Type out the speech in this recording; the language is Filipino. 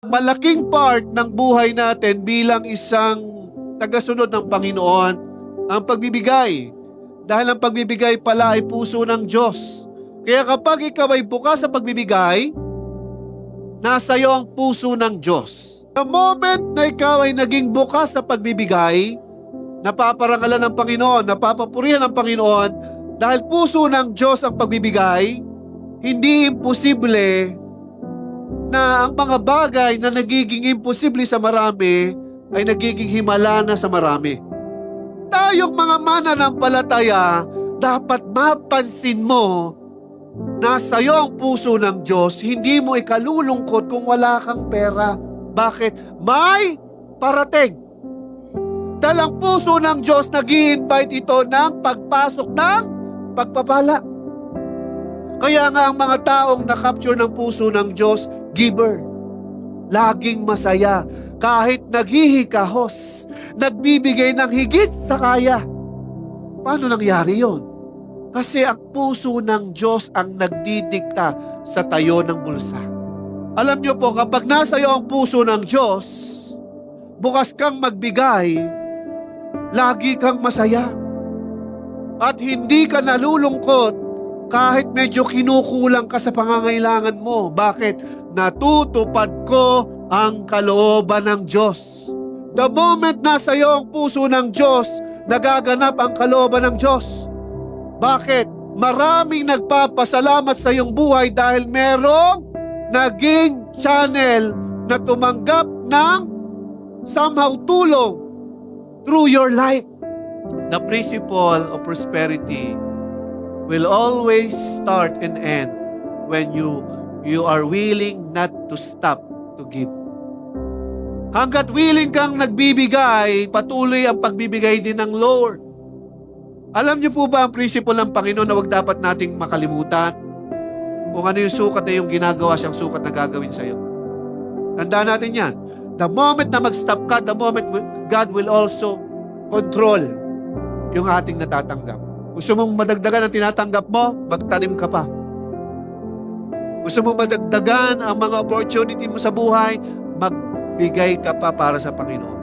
Malaking part ng buhay natin bilang isang tagasunod ng Panginoon ang pagbibigay. Dahil ang pagbibigay pala ay puso ng Diyos. Kaya kapag ikaw ay bukas sa pagbibigay, nasa iyo ang puso ng Diyos. The moment na ikaw ay naging bukas sa pagbibigay, napaparangalan ng Panginoon, napapapurihan ng Panginoon, dahil puso ng Diyos ang pagbibigay, hindi imposible na ang mga bagay na nagiging imposible sa marami ay nagiging himala na sa marami. Tayong mga mananampalataya, dapat mapansin mo na sa iyo ang puso ng Diyos, hindi mo ikalulungkot kung wala kang pera. Bakit? May parating. Dahil ang puso ng Diyos, nag-i-invite ito ng pagpasok ng pagpapala. Kaya nga ang mga taong na-capture ng puso ng Diyos, giver. Laging masaya. Kahit naghihikahos, nagbibigay ng higit sa kaya. Paano nangyari yon? Kasi ang puso ng Diyos ang nagdidikta sa tayo ng bulsa. Alam niyo po, kapag nasa iyo ang puso ng Diyos, bukas kang magbigay, lagi kang masaya. At hindi ka nalulungkot kahit medyo kinukulang ka sa pangangailangan mo. Bakit? Natutupad ko ang kalooban ng Diyos. The moment nasa iyo ang puso ng Diyos, nagaganap ang kalooban ng Diyos. Bakit? Maraming nagpapasalamat sa iyong buhay dahil merong naging channel na tumanggap ng somehow tulong through your life. The principle of prosperity will always start and end when you are willing not to stop to give. Hanggat willing kang nagbibigay, patuloy ang pagbibigay din ng Lord. Alam niyo po ba ang principle ng Panginoon na wag dapat nating makalimutan? Kung ano yung sukat na yung ginagawa siyang sukat na gagawin sa iyo. Tandaan natin yan. The moment na mag-stop ka, the moment God will also control yung ating natatanggap. Gusto mong madagdagan ang tinatanggap mo, magtanim ka pa. Gusto mong madagdagan ang mga opportunity mo sa buhay, magbigay ka pa para sa Panginoon.